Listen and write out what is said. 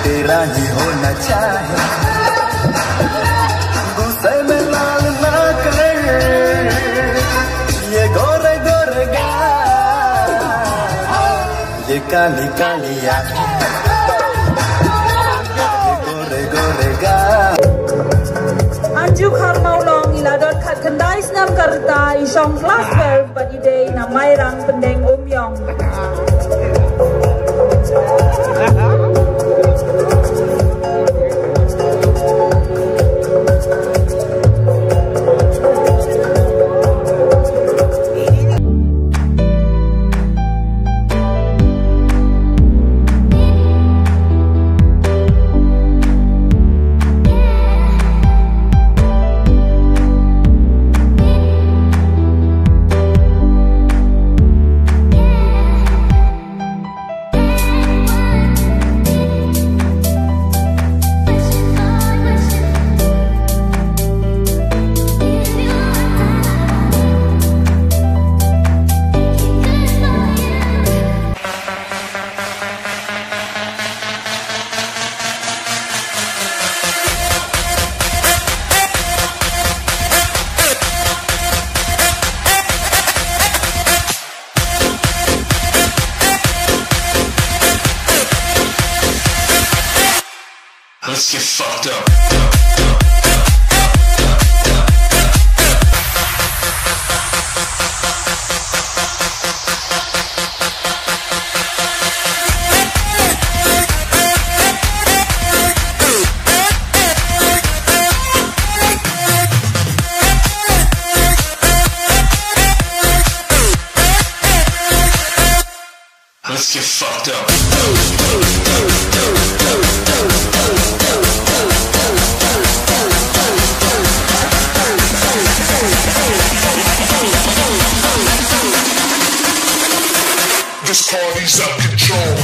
तेरा ही होना चाहे, गुस्से में लाल ना कर ये गोरे गोरे गाल, ये काली काली आँखें, ये गोरे गोरे गाल. Anju khar mau long iladot khat kendai snam karta isong class verb bagi day na mai rang pendeng omyong. Let's get fucked up. Let's get fucked up. This party's out of control.